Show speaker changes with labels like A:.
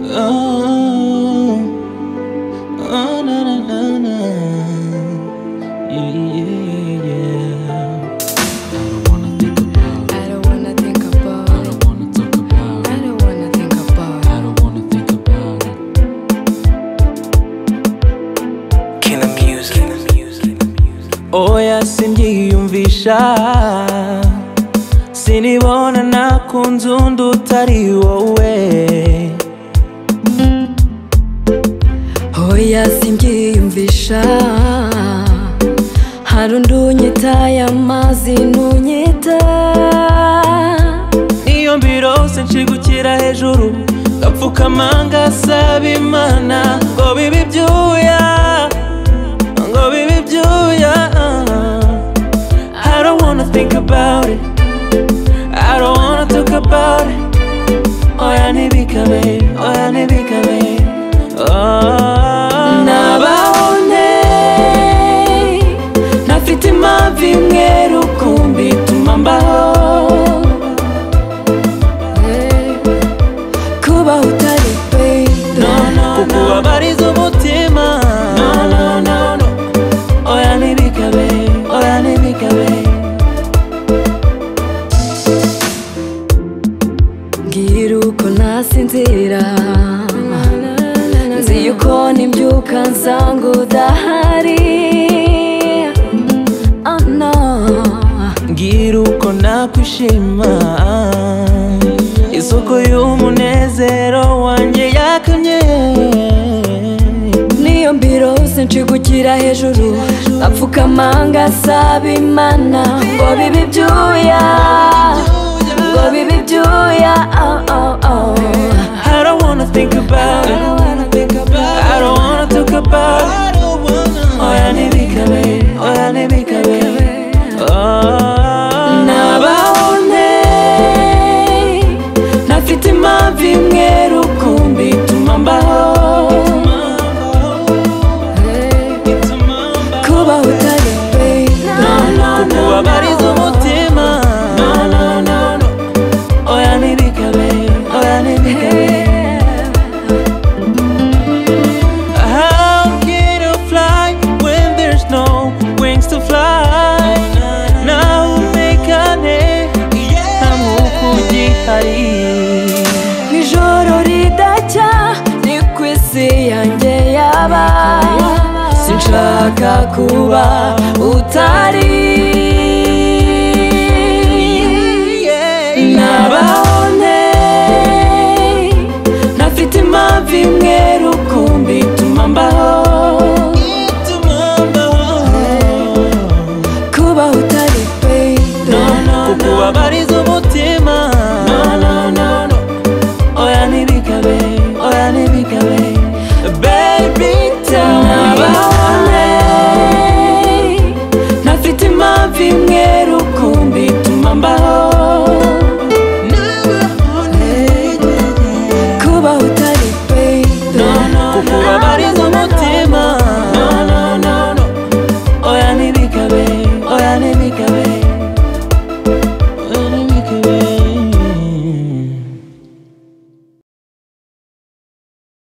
A: Oh, oh, na na na na. Yeah, yeah, yeah. I don't wanna think about.
B: I don't wanna think about.
A: I don't wanna talk about.
B: I don't wanna think about.
A: I don't wanna think about it.
C: Kina Music.
A: Oya simbyiyumvisha, sinibona nakunze undi utari wowe.
B: Oya simbyiyumvisha, hari undi unyitaye amazi ntunyita.
A: Niyo mbirose nshigukira hejuru, ngapfukama ngasaba Imana ngo bibe ibyuya, ngo bibe ibyuya. I don't wanna think about it, I don't wanna talk about it. Oya ntibikabe, oya ntibikabe. Nabone ntafite impamvu imwe rukumbi ituma mbaho,
B: kubaho utari baby,
A: kukubabariza umutima. Oya ntibikabe, oya ntibikabe.
B: mbwira uko nasinzira, nzi yuko nimbyuka nsanga udahari. Oh no,
A: Mbwira uko nakwishima, isoko y'umunezero wanjye yakamye.
B: niyo mbirose nshigukira hejuru, ngapfukama ngasaba Imana ngo bibe ibyuya, ngo bibe ibyuya. Oh oh oh,
A: I don't wanna think about it, I don't wanna talk about it. Oya ntibikabe, oya ntibikabe. Nabone ntafite impamvu imwe rukumbi ituma mbaho,
B: kubaho utari baby,
A: kukubabariza umutima. Oya ntibikabe, oya ntibikabe. How can you fly when there's no wings to fly? Nahumekane nta mwuka ugihari.
B: ijoro ridacya ni ku isi yanjye yaba, sinshaka kuba utari. Nabone ntafite impamvu imwe